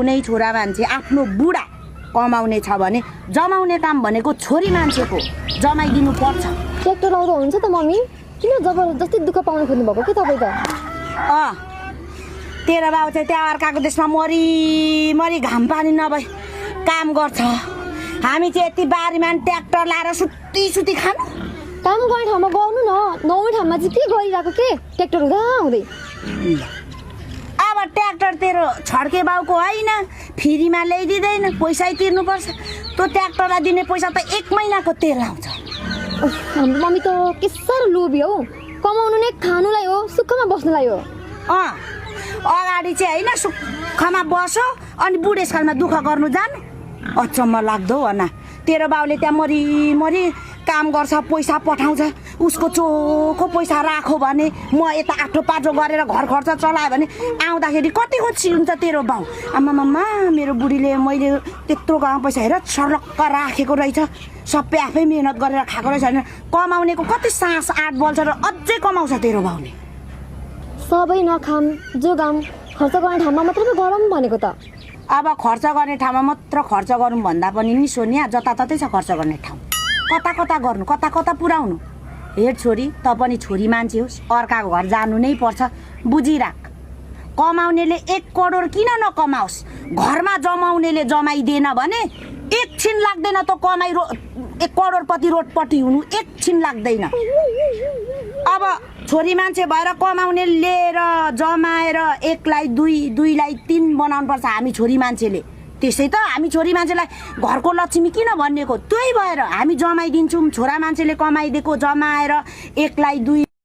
कुनै छोरा मान्छे आफ्नो बुढा कमाउने छ भने जमाउने काम भनेको छोरी मान्छेको जमाइदिनु पर्छ। ट्र्याक्टर लाउँदा हुन्छ त मम्मी, किन जबरजस्ती दुःख पाउनु खोज्नु भएको के तपाईँ त? तेरो बाउ चाहिँ त्यहाँ अर्काको देशमा मरी घाम पानी नभए काम गर्छ। हामी चाहिँ यति बारीमा ट्र्याक्टर लाएर सुती खानु। काम गर्ने ठाउँमा गर्नु न, नहुने ठाउँमा चाहिँ के गरिरहेको के ट्र्याक्टर हुँदा हुँदै। अब ट्र्याक्टर तेरो छड्के बाउको होइन, फ्रीमा ल्याइदिँदैन, पैसै तिर्नुपर्छ। त्यो ट्र्याक्टरलाई दिने पैसा त 1 महिनाको तेल आउँछ। हाम्रो मम्मी त के साह्रो लोभी हौ, कमाउनु नै खानुलाई हो, सुखमा बस्नुलाई हो। अगाडि चाहिँ होइन सुखमा बसो, अनि बुढेसकालमा दुःख गर्नु जानु। अचम्म लाग्दो भन, तेरो बाउले त्यहाँ मरी काम गर्छ, पैसा पठाउँछ, उसको चोखो पैसा राखो भने म यता आठो पाँचो गरेर घर खर्च चलायो भने आउँदाखेरि कति खुसी हुन्छ तेरो बाउ। आमामामा मेरो बुढीले मैले त्यत्रो गाउँ पैसा हेर सर्लक्क राखेको रहेछ, सबै आफै मेहनत गरेर खाएको रहेछ होइन। कमाउनेको कति सास आँट बल्छ र अझै कमाउँछ तेरो बाउले। सबै नखाम जोगाम, खर्च गर्ने ठाउँमा मात्रै पो गरौँ भनेको त। अब खर्च गर्ने ठाउँमा मात्र खर्च गरौँ भन्दा पनि नि सोनिया, जताततै छ खर्च गर्ने ठाउँ। कता कता गर्नु, कता कता पुर्याउनु। हेर छोरी, त पनि छोरी मान्छे होस्, अर्काको घर जानु नै पर्छ, बुझिराख। कमाउनेले 1 करोड किन नकमाओस्, घरमा जमाउनेले जमाइदिएन भने एकछिन लाग्दैन त कमाइ 1 करोडपति रोडपट्टि हुनु, एकछिन लाग्दैन। अब छोरी मान्छे भएर कमाउनेले र जमाएर 1 लाई 2, 2 लाई 3 बनाउनु पर्छ हामी छोरी मान्छेले। त्यसै त हामी छोरी मान्छेलाई घरको लक्ष्मी किन भनिएको, त्यही भएर हामी जमाइदिन्छौँ। छोरा मान्छेले कमाइदिएको जमाएर 1 लाई 2